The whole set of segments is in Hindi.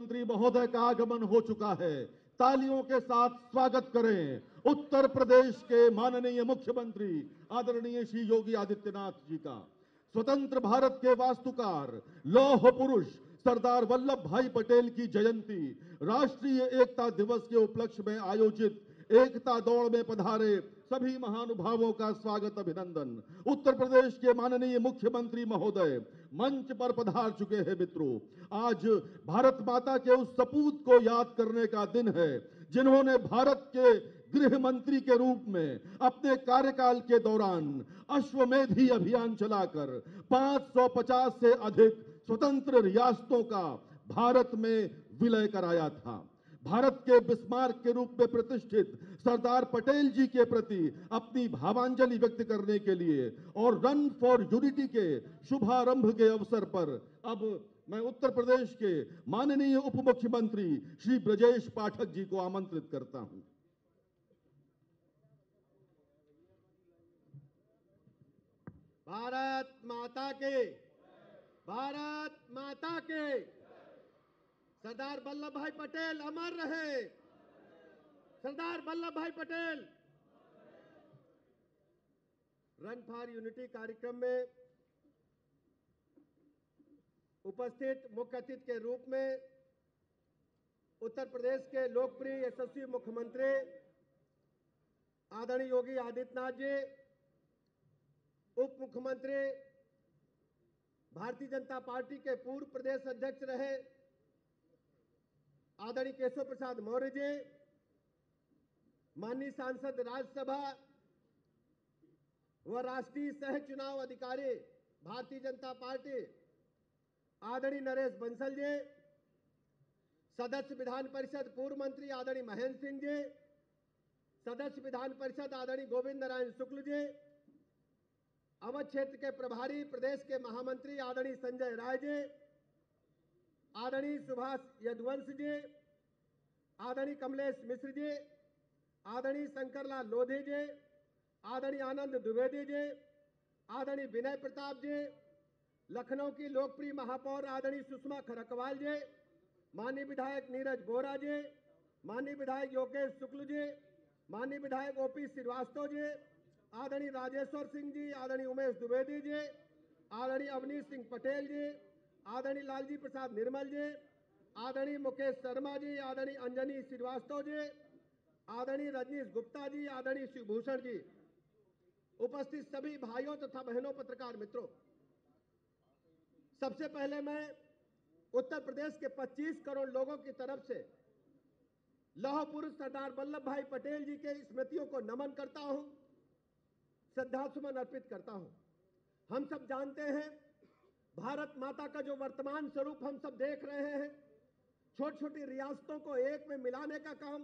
मंत्री महोदय का आगमन हो चुका है। तालियों के साथ स्वागत करें उत्तर प्रदेश के माननीय मुख्यमंत्री आदरणीय श्री योगी आदित्यनाथ जी का। स्वतंत्र भारत के वास्तुकार लौह पुरुष सरदार वल्लभ भाई पटेल की जयंती राष्ट्रीय एकता दिवस के उपलक्ष्य में आयोजित एकता दौड़ में पधारे सभी महानुभावों का स्वागत अभिनंदन। उत्तर प्रदेश के माननीय मुख्यमंत्री महोदय मंच पर पधार चुके हैं। मित्रों, आज भारत माता के उस सपूत को याद करने का दिन है जिन्होंने भारत के गृह मंत्री के रूप में अपने कार्यकाल के दौरान अश्वमेधी अभियान चलाकर 550 से अधिक स्वतंत्र रियासतों का भारत में विलय कराया था। भारत के बिस्मार्क के रूप में प्रतिष्ठित सरदार पटेल जी के प्रति अपनी भावांजलि व्यक्त करने के लिए और रन फॉर यूनिटी के शुभारंभ के अवसर पर अब मैं उत्तर प्रदेश के माननीय उप मुख्यमंत्री श्री ब्रजेश पाठक जी को आमंत्रित करता हूं। भारत माता के, भारत माता के। सरदार वल्लभ भाई पटेल अमर रहे, सरदार वल्लभ भाई पटेल। रन फॉर यूनिटी कार्यक्रम में उपस्थित मुख्य अतिथि के रूप में उत्तर प्रदेश के लोकप्रिय यशस्वी मुख्यमंत्री आदरणीय योगी आदित्यनाथ जी, उप मुख्यमंत्री भारतीय जनता पार्टी के पूर्व प्रदेश अध्यक्ष रहे आदरणीय केशव प्रसाद मौर्य जी, माननीय सांसद राज्यसभा व राष्ट्रीय सह चुनाव अधिकारी भारतीय जनता पार्टी आदरणीय नरेश बंसल जी, सदस्य विधान परिषद पूर्व मंत्री आदरणीय महेंद्र सिंह जी, सदस्य विधान परिषद आदरणीय गोविंद नारायण शुक्ल जी, अवध क्षेत्र के प्रभारी प्रदेश के महामंत्री आदरणीय संजय राय जी, आदरणीय सुभाष यदुवंश जी, आदरणीय कमलेश मिश्र जी, आदरणीय शंकरलाल लोधी जी, आदरणीय आनंद द्विवेदी जी, आदरणीय विनय प्रताप जी, लखनऊ की लोकप्रिय महापौर आदरणीय सुषमा खरकवाल जी, माननीय विधायक नीरज बोरा जी, माननीय विधायक योगेश शुक्ल जी, माननीय विधायक ओपी श्रीवास्तव जी, आदरणीय राजेश्वर सिंह जी, आदरणीय उमेश द्विवेदी जी, आदरणीय अवनीश सिंह पटेल जी, आदरणीय लालजी प्रसाद निर्मल जी, आदरणीय मुकेश शर्मा जी, आदरणीय अंजनी श्रीवास्तव जी, आदरणीय रजनीश गुप्ता जी, आदरणीय शिवभूषण जी, उपस्थित सभी भाइयों तथा बहनों पत्रकार मित्रों, सबसे पहले मैं उत्तर प्रदेश के 25 करोड़ लोगों की तरफ से लौह पुरुष सरदार वल्लभ भाई पटेल जी के स्मृतियों को नमन करता हूं, श्रद्धासुमन अर्पित करता हूं। हम सब जानते हैं भारत माता का जो वर्तमान स्वरूप हम सब देख रहे हैं, छोटी छोटी रियासतों को एक में मिलाने का काम,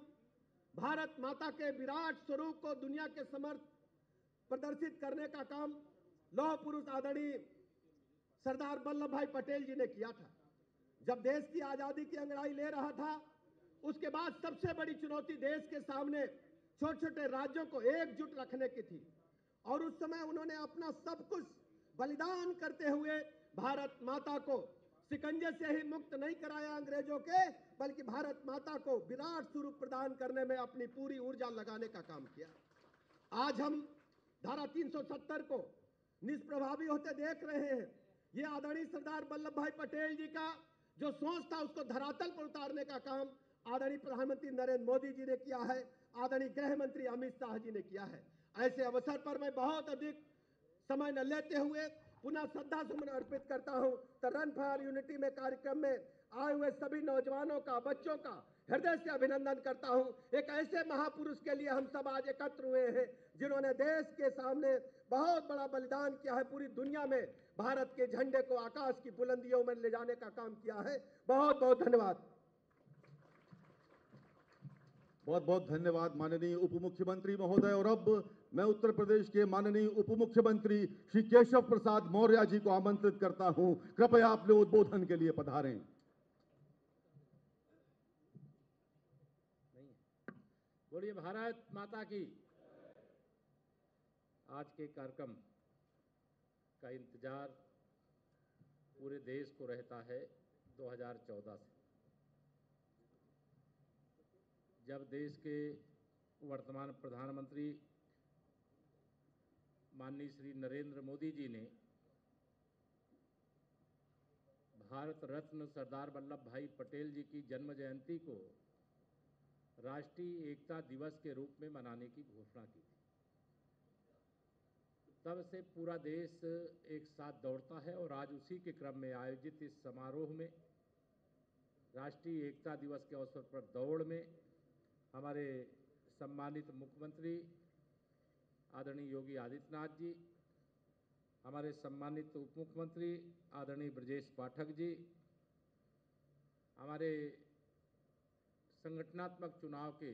भारत माता के विराट स्वरूप को दुनिया के समर्थ प्रदर्शित करने का काम लौह पुरुष आदरणीय सरदार वल्लभ भाई पटेल जी ने किया था। जब देश की आजादी की अंगड़ाई ले रहा था, उसके बाद सबसे बड़ी चुनौती देश के सामने छोटे छोटे राज्यों को एकजुट रखने की थी और उस समय उन्होंने अपना सब कुछ बलिदान करते हुए भारत माता को शिकंजे से ही मुक्त नहीं कराया अंग्रेजों के, बल्कि भारत माता को विराट स्वरूप प्रदान करने में अपनी पूरी ऊर्जा लगाने का काम किया। आज हम धारा 370 को निष्प्रभावी होते देख रहे हैं। ये आदरणीय सरदार वल्लभ भाई पटेल जी का जो सोच था उसको धरातल पर उतारने का काम आदरणीय प्रधानमंत्री नरेंद्र मोदी जी ने किया है, आदरणीय गृह मंत्री अमित शाह जी ने किया है। ऐसे अवसर पर मैं बहुत अधिक समय न लेते हुए पुनः श्रद्धा सुमन अर्पित करता हूं। तो रन फॉर यूनिटी में कार्यक्रम में आए हुए सभी नौजवानों का, बच्चों का हृदय से अभिनंदन करता हूं। एक ऐसे महापुरुष के लिए हम सब आज एकत्र हुए हैं जिन्होंने देश के सामने बहुत बड़ा बलिदान किया है, पूरी दुनिया में भारत के झंडे को आकाश की बुलंदियों में ले जाने का काम किया है। बहुत बहुत धन्यवाद। बहुत बहुत धन्यवाद माननीय उप मुख्यमंत्री महोदय। और अब मैं उत्तर प्रदेश के माननीय उप मुख्यमंत्री श्री केशव प्रसाद मौर्य जी को आमंत्रित करता हूं। कृपया आप लोग उद्बोधन के लिए पधारें। बोलिए भारत माता की। आज के कार्यक्रम का इंतजार पूरे देश को रहता है 2014 से। जब देश के वर्तमान प्रधानमंत्री माननीय श्री नरेंद्र मोदी जी ने भारत रत्न सरदार वल्लभ भाई पटेल जी की जन्म जयंती को राष्ट्रीय एकता दिवस के रूप में मनाने की घोषणा की थी, तब से पूरा देश एक साथ दौड़ता है और आज उसी के क्रम में आयोजित इस समारोह में राष्ट्रीय एकता दिवस के अवसर पर दौड़ में हमारे सम्मानित मुख्यमंत्री आदरणीय योगी आदित्यनाथ जी, हमारे सम्मानित उप मुख्यमंत्री आदरणीय ब्रजेश पाठक जी, हमारे संगठनात्मक चुनाव के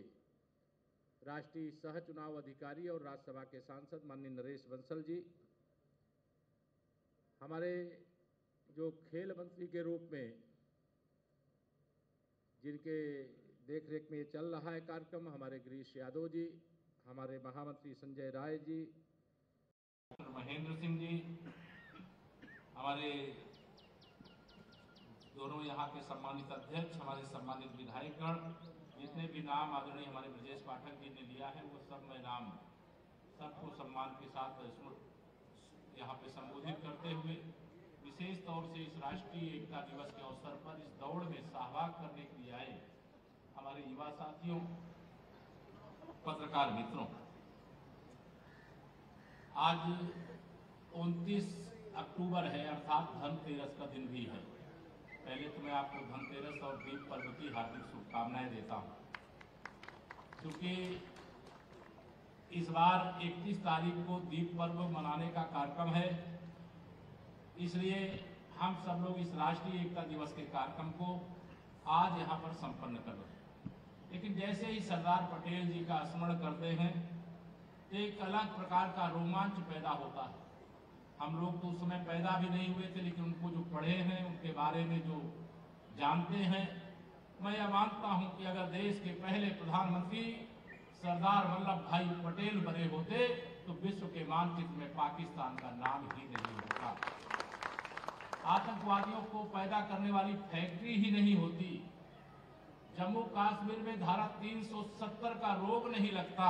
राष्ट्रीय सह चुनाव अधिकारी और राज्यसभा के सांसद माननीय नरेश बंसल जी, हमारे जो खेल मंत्री के रूप में जिनके देखरेख में ये चल रहा है कार्यक्रम, हमारे गिरीश यादव जी, हमारे महामंत्री संजय राय जी, महेंद्र सिंह जी, हमारे दोनों यहाँ के सम्मानित अध्यक्ष, हमारे सम्मानित विधायकगण, जितने भी नाम आदरणीय हमारे ब्रजेश पाठक जी ने लिया है वो सब मैं नाम सबको सम्मान के साथ यहाँ पे संबोधित करते हुए विशेष तौर से इस राष्ट्रीय एकता दिवस के अवसर पर इस दौड़ में सहभाग करने के लिए आए हमारे युवा साथियों, पत्रकार मित्रों, आज 29 अक्टूबर है अर्थात धनतेरस का दिन भी है। पहले तो मैं आपको धनतेरस और दीप पर्व की हार्दिक शुभकामनाएं देता हूं, क्योंकि इस बार 31 तारीख को दीप पर्व मनाने का कार्यक्रम है, इसलिए हम सब लोग इस राष्ट्रीय एकता दिवस के कार्यक्रम को आज यहाँ पर संपन्न कर रहे हैं। लेकिन जैसे ही सरदार पटेल जी का स्मरण करते हैं तो एक अलग प्रकार का रोमांच पैदा होता है। हम लोग तो उस समय पैदा भी नहीं हुए थे, लेकिन उनको जो पढ़े हैं, उनके बारे में जो जानते हैं, मैं यह मानता हूं कि अगर देश के पहले प्रधानमंत्री सरदार वल्लभ भाई पटेल बने होते तो विश्व के मानचित्र में पाकिस्तान का नाम ही नहीं होता, आतंकवादियों को पैदा करने वाली फैक्ट्री ही नहीं होती, जम्मू कश्मीर में धारा 370 का रोग नहीं लगता,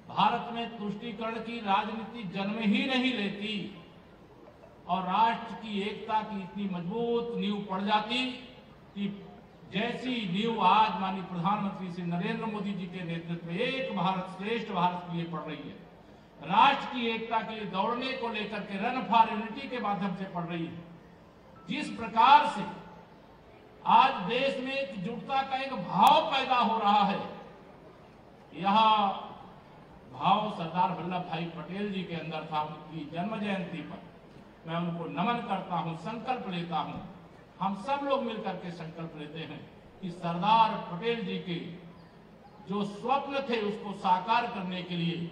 भारत में तुष्टीकरण की राजनीति जन्म ही नहीं लेती और राष्ट्र की एकता की इतनी मजबूत नींव पड़ जाती कि जैसी नींव आज माननीय प्रधानमंत्री श्री नरेंद्र मोदी जी के नेतृत्व में एक भारत श्रेष्ठ भारत के लिए पड़ रही है, राष्ट्र की एकता के लिए दौड़ने को लेकर के रन फॉर यूनिटी के माध्यम से पड़ रही है। जिस प्रकार से आज देश में एकजुटता का एक भाव पैदा हो रहा है, यह भाव सरदार वल्लभ भाई पटेल जी के अंदर था। उनकी जन्म जयंती पर मैं उनको नमन करता हूं, संकल्प लेता हूं, हम सब लोग मिलकर के संकल्प लेते हैं कि सरदार पटेल जी के जो स्वप्न थे उसको साकार करने के लिए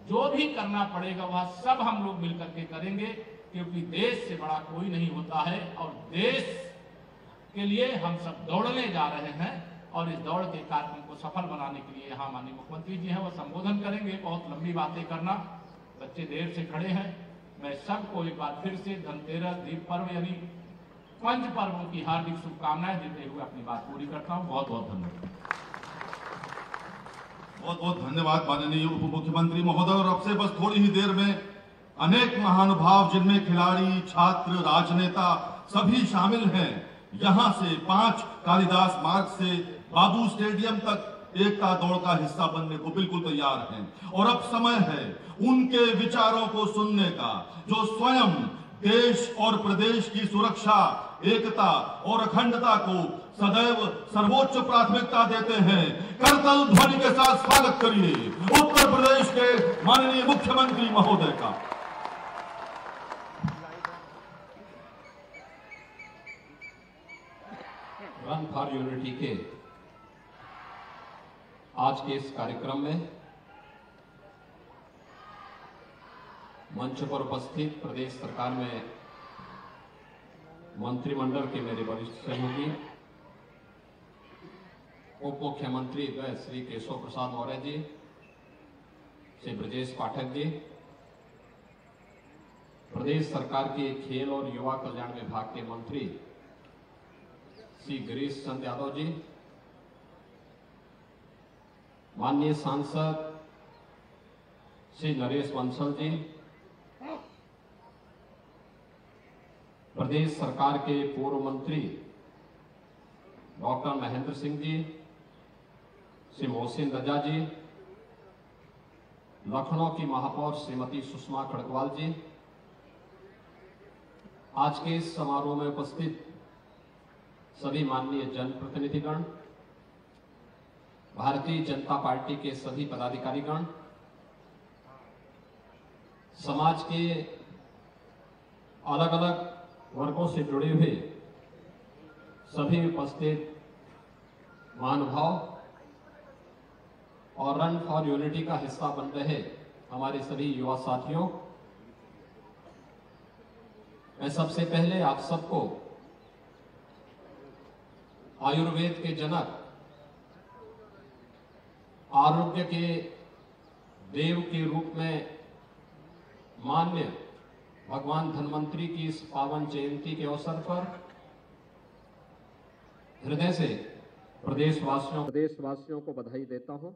जो भी करना पड़ेगा वह सब हम लोग मिलकर के करेंगे, क्योंकि देश से बड़ा कोई नहीं होता है और देश के लिए हम सब दौड़ने जा रहे हैं और इस दौड़ के कार्यक्रम को सफल बनाने के लिए यहाँ माननीय मुख्यमंत्री जी हैं, वो संबोधन करेंगे। बहुत लंबी बातें करना, बच्चे देर से खड़े हैं। मैं सबको एक बार फिर से धनतेरस, दीप पर्व यानी पंच पर्वों की हार्दिक शुभकामनाएं देते हुए अपनी बात पूरी करता हूँ। बहुत बहुत धन्यवाद। बहुत बहुत धन्यवाद माननीय उप मुख्यमंत्री महोदय। और अब से बस थोड़ी ही देर में अनेक महानुभाव जिनमें खिलाड़ी, छात्र, राजनेता सभी शामिल हैं, यहां से 5 कालिदास मार्ग से बाबू स्टेडियम तक एकता दौड़ का हिस्सा बनने को बिल्कुल तैयार हैं। और अब समय है उनके विचारों को सुनने का, जो स्वयं देश और प्रदेश की सुरक्षा, एकता और अखंडता को सदैव सर्वोच्च प्राथमिकता देते हैं। करतल ध्वनि के साथ स्वागत करिए उत्तर प्रदेश के माननीय मुख्यमंत्री महोदय का। रन फॉर यूनिटी के आज के इस कार्यक्रम में मंच पर उपस्थित प्रदेश सरकार में मंत्रिमंडल के मेरे वरिष्ठ सहयोगी, उप मुख्यमंत्री श्री केशव प्रसाद मौर्य जी, श्री ब्रजेश पाठक जी, प्रदेश सरकार के खेल और युवा कल्याण विभाग के मंत्री श्री गिरीश चंद्र यादव जी, माननीय सांसद श्री नरेश बंसल जी, प्रदेश सरकार के पूर्व मंत्री डॉक्टर महेंद्र सिंह जी, श्री मोहसिन रजा जी, लखनऊ की महापौर श्रीमती सुषमा खड़गवाल जी, आज के इस समारोह में उपस्थित सभी माननीय जनप्रतिनिधिगण, भारतीय जनता पार्टी के सभी पदाधिकारीगण, समाज के अलग अलग वर्गों से जुड़े हुए सभी उपस्थित महानुभाव और रन फॉर यूनिटी का हिस्सा बन रहे हमारे सभी युवा साथियों, मैं सबसे पहले आप सबको आयुर्वेद के जनक, आरोग्य के देव के रूप में मान्य भगवान धन्वंतरी की इस पावन जयंती के अवसर पर हृदय से प्रदेशवासियों को बधाई देता हूं।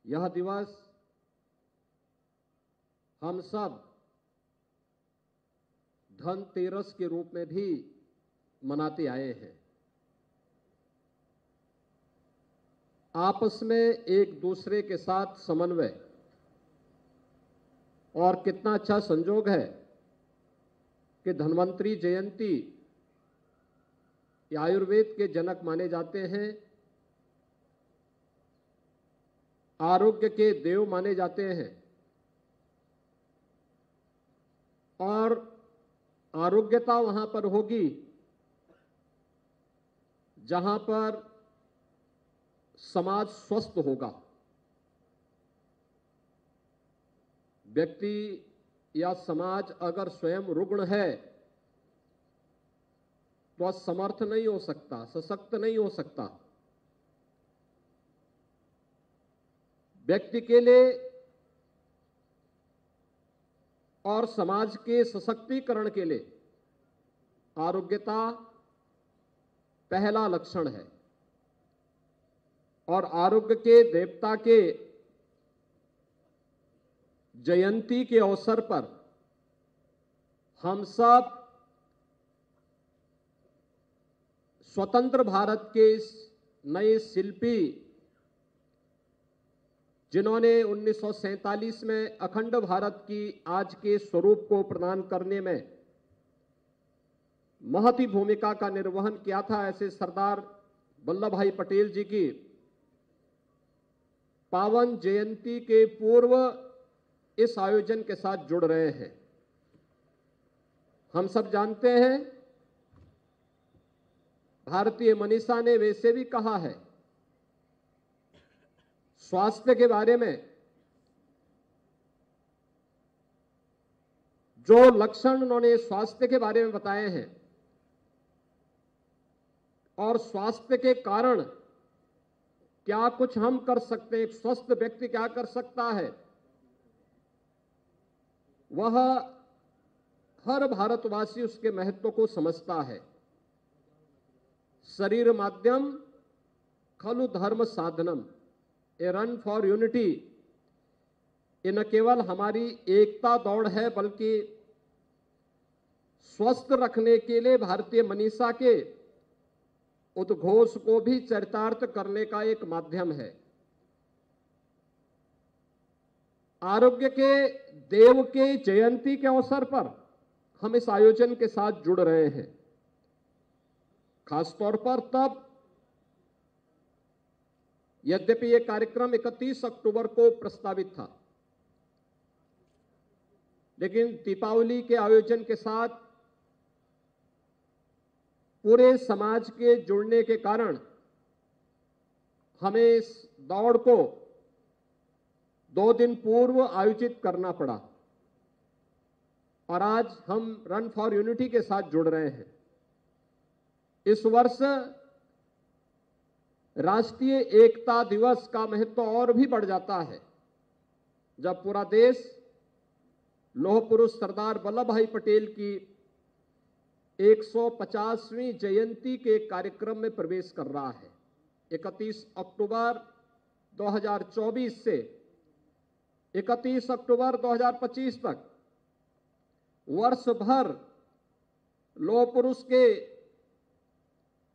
यह दिवस हम सब धनतेरस के रूप में भी मनाते आए हैं। आपस में एक दूसरे के साथ समन्वय और कितना अच्छा संजोग है कि धन्वंतरी जयंती ये आयुर्वेद के जनक माने जाते हैं, आरोग्य के देव माने जाते हैं और आरोग्यता वहां पर होगी जहां पर समाज स्वस्थ होगा। व्यक्ति या समाज अगर स्वयं रुग्ण है तो समर्थ नहीं हो सकता, सशक्त नहीं हो सकता। व्यक्ति के लिए और समाज के सशक्तिकरण के लिए आरोग्यता पहला लक्षण है और आरोग्य के देवता के जयंती के अवसर पर हम सब स्वतंत्र भारत के इस नए शिल्पी, जिन्होंने 1947 में अखंड भारत की आज के स्वरूप को प्रदान करने में महती भूमिका का निर्वहन किया था, ऐसे सरदार वल्लभ भाई पटेल जी की पावन जयंती के पूर्व इस आयोजन के साथ जुड़ रहे हैं। हम सब जानते हैं, भारतीय मनीषा ने वैसे भी कहा है, स्वास्थ्य के बारे में जो लक्षण उन्होंने स्वास्थ्य के बारे में बताए हैं और स्वास्थ्य के कारण क्या कुछ हम कर सकते हैं, एक स्वस्थ व्यक्ति क्या कर सकता है, वह हर भारतवासी उसके महत्व को समझता है। शरीर माध्यम खलु धर्म साधनम, ए रन फॉर यूनिटी, ये न केवल हमारी एकता दौड़ है बल्कि स्वस्थ रखने के लिए भारतीय मनीषा के उद्घोष को भी चरितार्थ करने का एक माध्यम है। आरोग्य के देव के जयंती के अवसर पर हम इस आयोजन के साथ जुड़ रहे हैं, खासतौर पर तब, यद्यपि यह कार्यक्रम 31 अक्टूबर को प्रस्तावित था, लेकिन दीपावली के आयोजन के साथ पूरे समाज के जुड़ने के कारण हमें इस दौड़ को 2 दिन पूर्व आयोजित करना पड़ा और आज हम रन फॉर यूनिटी के साथ जुड़ रहे हैं। इस वर्ष राष्ट्रीय एकता दिवस का महत्व और भी बढ़ जाता है जब पूरा देश लौह पुरुष सरदार वल्लभ भाई पटेल की 150वीं जयंती के कार्यक्रम में प्रवेश कर रहा है। 31 अक्टूबर 2024 से 31 अक्टूबर 2025 तक वर्ष भर लौह पुरुष के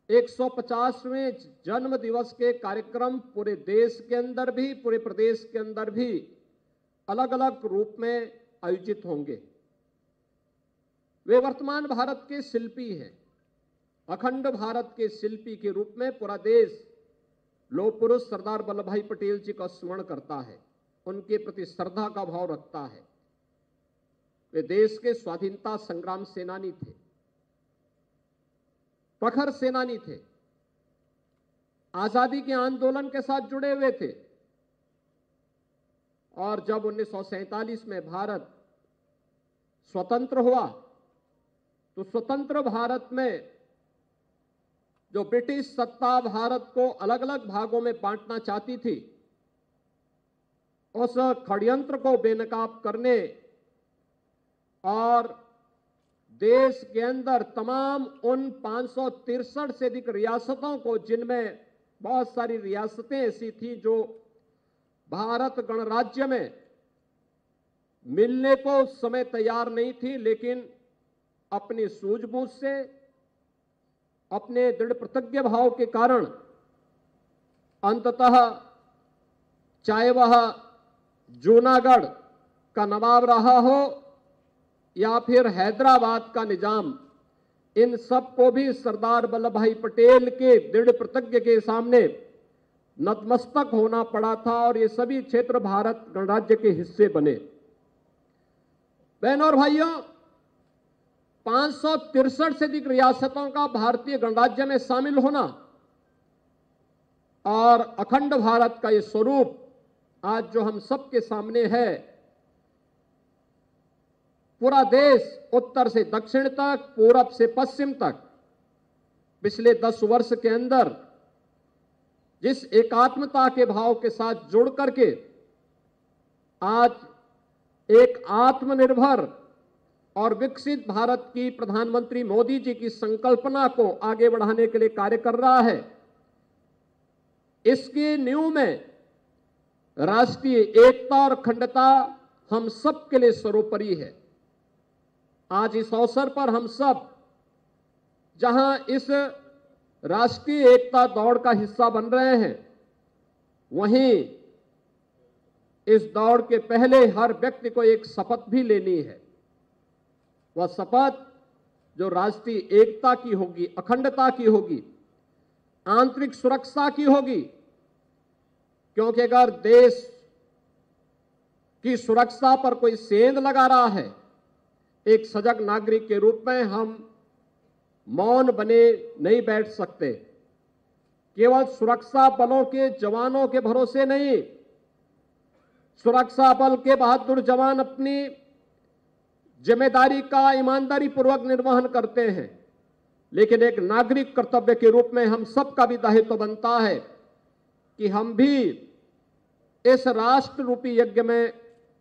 150वें जन्म दिवस के कार्यक्रम पूरे देश के अंदर भी, पूरे प्रदेश के अंदर भी अलग अलग रूप में आयोजित होंगे। वे वर्तमान भारत के शिल्पी हैं। अखंड भारत के शिल्पी के रूप में पूरा देश लौह पुरुष सरदार वल्लभ भाई पटेल जी का स्मरण करता है, उनके प्रति श्रद्धा का भाव रखता है। वे देश के स्वाधीनता संग्राम सेनानी थे, प्रखर सेनानी थे, आजादी के आंदोलन के साथ जुड़े हुए थे। और जब 1947 में भारत स्वतंत्र हुआ तो स्वतंत्र भारत में जो ब्रिटिश सत्ता भारत को अलग अलग भागों में बांटना चाहती थी, उस षड्यंत्र को बेनकाब करने और देश के अंदर तमाम उन 563 से अधिक रियासतों को, जिनमें बहुत सारी रियासतें ऐसी थी जो भारत गणराज्य में मिलने को उस समय तैयार नहीं थी, लेकिन अपनी सूझबूझ से, अपने दृढ़ प्रतिज्ञ भाव के कारण अंततः चाहे वह जूनागढ़ का नवाब रहा हो या फिर हैदराबाद का निजाम, इन सब को भी सरदार वल्लभ भाई पटेल के दृढ़ प्रतिज्ञ के सामने नतमस्तक होना पड़ा था और ये सभी क्षेत्र भारत गणराज्य के हिस्से बने। बहनों और भाइयों, 563 से अधिक रियासतों का भारतीय गणराज्य में शामिल होना और अखंड भारत का ये स्वरूप आज जो हम सबके सामने है, पूरा देश उत्तर से दक्षिण तक, पूरब से पश्चिम तक पिछले 10 वर्ष के अंदर जिस एकात्मता के भाव के साथ जुड़ करके आज एक आत्मनिर्भर और विकसित भारत की प्रधानमंत्री मोदी जी की संकल्पना को आगे बढ़ाने के लिए कार्य कर रहा है, इसकी नींव में राष्ट्रीय एकता और अखंडता हम सब के लिए सर्वोपरि है। आज इस अवसर पर हम सब जहां इस राष्ट्रीय एकता दौड़ का हिस्सा बन रहे हैं, वहीं इस दौड़ के पहले हर व्यक्ति को एक शपथ भी लेनी है। वह शपथ जो राष्ट्रीय एकता की होगी, अखंडता की होगी, आंतरिक सुरक्षा की होगी, क्योंकि अगर देश की सुरक्षा पर कोई सेंध लगा रहा है, एक सजग नागरिक के रूप में हम मौन बने नहीं बैठ सकते। केवल सुरक्षा बलों के जवानों के भरोसे नहीं, सुरक्षा बल के बहादुर जवान अपनी जिम्मेदारी का ईमानदारी पूर्वक निर्वहन करते हैं, लेकिन एक नागरिक कर्तव्य के रूप में हम सबका भी दायित्व बनता है कि हम भी इस राष्ट्र रूपी यज्ञ में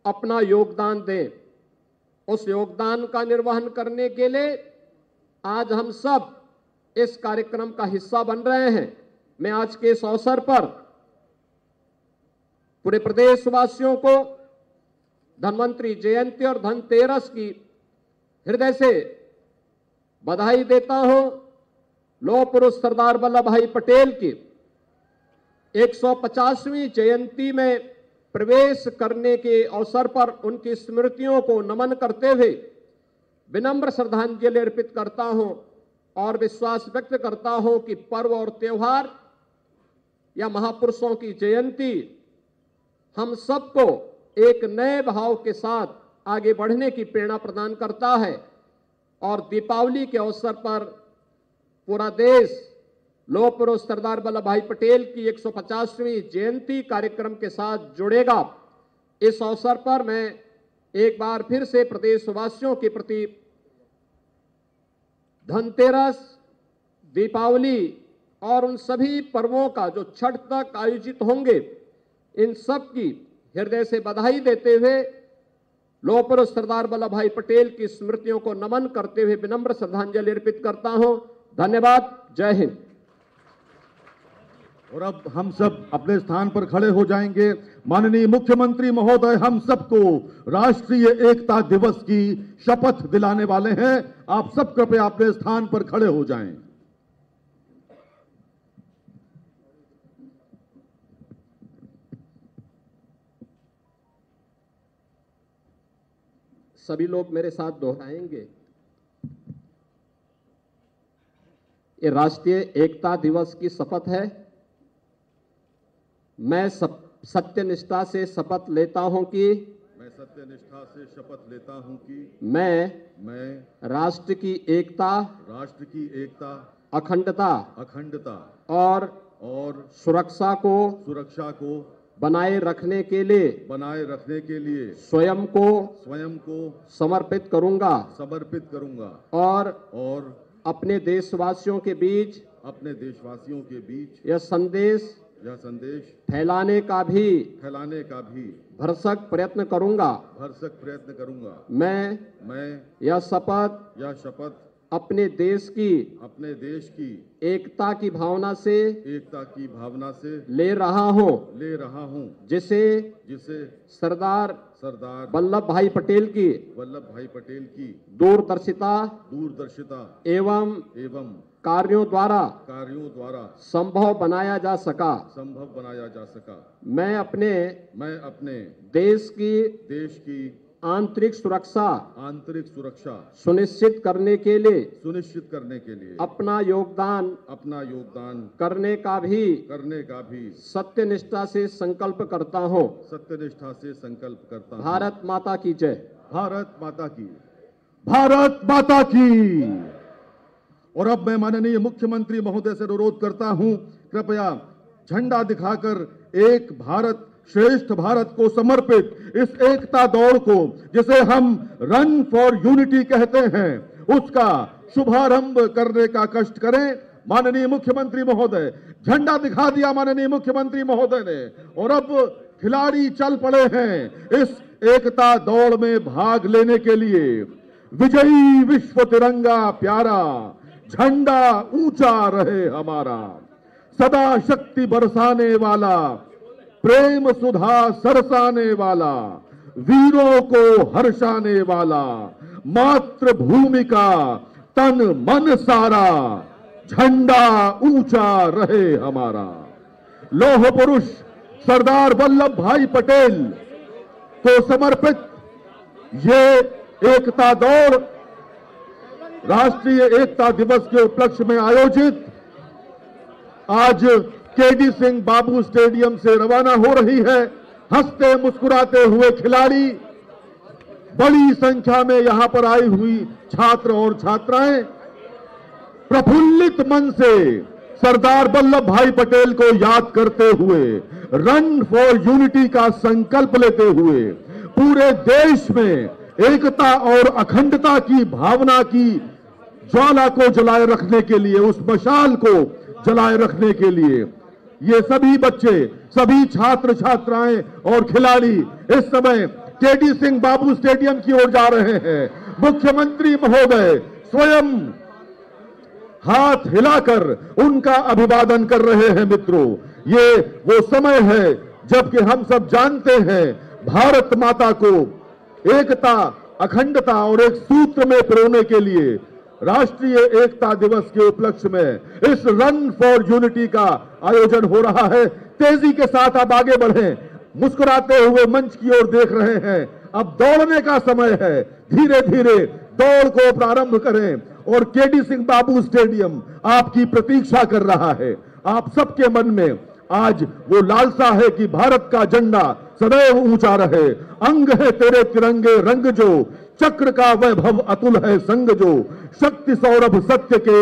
अपना योगदान दें। उस योगदान का निर्वहन करने के लिए आज हम सब इस कार्यक्रम का हिस्सा बन रहे हैं। मैं आज के इस अवसर पर पूरे प्रदेशवासियों को धन्वंतरी जयंती और धनतेरस की हृदय से बधाई देता हूं। लौह पुरुष सरदार वल्लभ भाई पटेल की 150वीं जयंती में प्रवेश करने के अवसर पर उनकी स्मृतियों को नमन करते हुए विनम्र श्रद्धांजलि अर्पित करता हूं और विश्वास व्यक्त करता हूं कि पर्व और त्योहार या महापुरुषों की जयंती हम सबको एक नए भाव के साथ आगे बढ़ने की प्रेरणा प्रदान करता है। और दीपावली के अवसर पर पूरा देश लौह पुरुष सरदार वल्लभ भाई पटेल की 150वीं जयंती कार्यक्रम के साथ जुड़ेगा। इस अवसर पर मैं एक बार फिर से प्रदेशवासियों के प्रति धनतेरस, दीपावली और उन सभी पर्वों का जो छठ तक आयोजित होंगे, इन सब की हृदय से बधाई देते हुए लौह पुरुष सरदार वल्लभ भाई पटेल की स्मृतियों को नमन करते हुए विनम्र श्रद्धांजलि अर्पित करता हूं। धन्यवाद। जय हिंद। और अब हम सब अपने स्थान पर खड़े हो जाएंगे। माननीय मुख्यमंत्री महोदय हम सबको राष्ट्रीय एकता दिवस की शपथ दिलाने वाले हैं। आप सब कृपया अपने स्थान पर खड़े हो जाएं। सभी लोग मेरे साथ दोहराएंगे। ये राष्ट्रीय एकता दिवस की शपथ है। मैं सत्यनिष्ठा से शपथ लेता हूं कि मैं राष्ट्र की एकता अखंडता और सुरक्षा को बनाए रखने के लिए स्वयं को समर्पित करूंगा और अपने देशवासियों के बीच यह संदेश फैलाने का भी भरसक प्रयत्न करूंगा। मैं यह शपथ अपने देश की एकता की भावना से ले रहा हूं जिसे सरदार वल्लभ भाई पटेल की दूरदर्शिता एवं कार्यों द्वारा संभव बनाया जा सका। मैं अपने देश की आंतरिक सुरक्षा सुनिश्चित करने के लिए अपना योगदान करने का भी सत्यनिष्ठा से संकल्प करता हूं। भारत माता की जय। भारत माता की। और अब मैं माननीय मुख्यमंत्री महोदय से अनुरोध करता हूं, कृपया झंडा दिखाकर एक भारत श्रेष्ठ भारत को समर्पित इस एकता दौड़ को, जिसे हम रन फॉर यूनिटी कहते हैं, उसका शुभारंभ करने का कष्ट करें। माननीय मुख्यमंत्री महोदय, झंडा दिखा दिया माननीय मुख्यमंत्री महोदय ने, और अब खिलाड़ी चल पड़े हैं इस एकता दौड़ में भाग लेने के लिए। विजयी विश्व तिरंगा प्यारा, झंडा ऊंचा रहे हमारा, सदा शक्ति बरसाने वाला, प्रेम सुधा सरसाने वाला, वीरों को हर्षाने वाला, मातृभूमि का तन मन सारा, झंडा ऊंचा रहे हमारा। लौह पुरुष सरदार वल्लभ भाई पटेल को समर्पित ये एकता दौड़ राष्ट्रीय एकता दिवस के उपलक्ष्य में आयोजित आज केडी सिंह बाबू स्टेडियम से रवाना हो रही है। हंसते मुस्कुराते हुए खिलाड़ी, बड़ी संख्या में यहां पर आई हुई छात्र और छात्राएं प्रफुल्लित मन से सरदार वल्लभ भाई पटेल को याद करते हुए, रन फॉर यूनिटी का संकल्प लेते हुए पूरे देश में एकता और अखंडता की भावना की ज्वाला को जलाए रखने के लिए, उस मशाल को जलाए रखने के लिए ये सभी बच्चे, सभी छात्र छात्राएं और खिलाड़ी इस समय केडी सिंह बाबू स्टेडियम की ओर जा रहे हैं। मुख्यमंत्री महोदय स्वयं हाथ हिलाकर उनका अभिवादन कर रहे हैं। मित्रों, ये वो समय है जबकि हम सब जानते हैं भारत माता को एकता, अखंडता और एक सूत्र में पिरोने के लिए राष्ट्रीय एकता दिवस के उपलक्ष्य में इस रन फॉर यूनिटी का आयोजन हो रहा है। तेजी के साथ आप आगे बढ़ें, मुस्कुराते हुए मंच की ओर देख रहे हैं। अब दौड़ने का समय है, धीरे धीरे दौड़ को प्रारंभ करें और केडी सिंह बाबू स्टेडियम आपकी प्रतीक्षा कर रहा है। आप सबके मन में आज वो लालसा है कि भारत का झंडा सदैव ऊंचा रहे। अंग है तेरे तिरंगे रंग जो, चक्र का वैभव अतुल है संग जो, शक्ति सौरभ सत्य के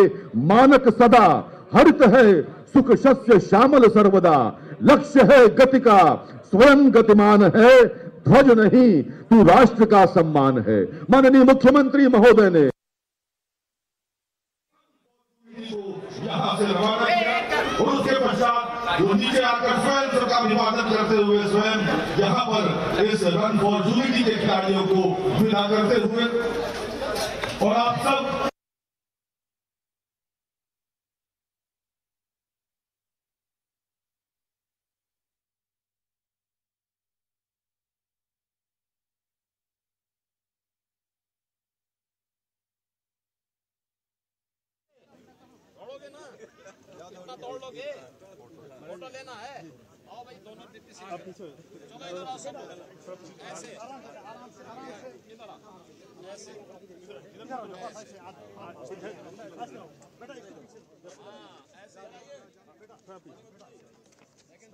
मानक सदा, हरित है सुख शस्य श्यामल सर्वदा, लक्ष्य है गति का स्वयं गतिमान है, ध्वज नहीं तू राष्ट्र का सम्मान है। माननीय मुख्यमंत्री महोदय ने यहां से रवाना किया और उसके पश्चात वो नीचे आकर स्वयं सबका अभिवादन करते हुए स्वयं यहाँ पर इस रन फॉर यूनिटी के खिलाड़ियों को विदा करते हुए, और आप सब कितना दौड़ लोगे? फोटो लेना है? आओ भाई, दोनों डिप्टी सीएम चलो इधर आओ सब ऐसे इधर आओ ऐसे ऐसे लेकिन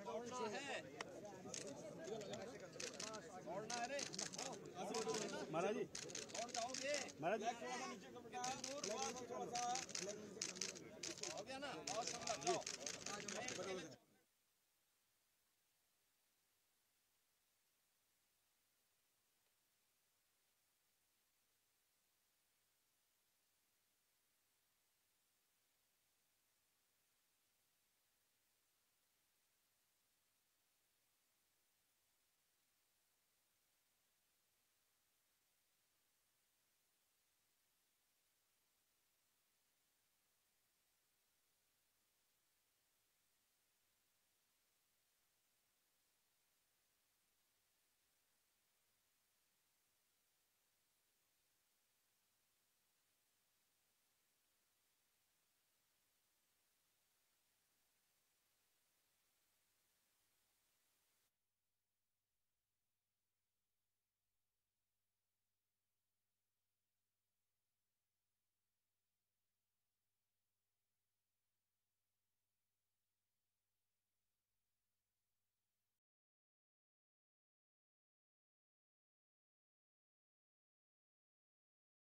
दौड़ना है रे महाराज जी, दौड़ जाओगे महाराज।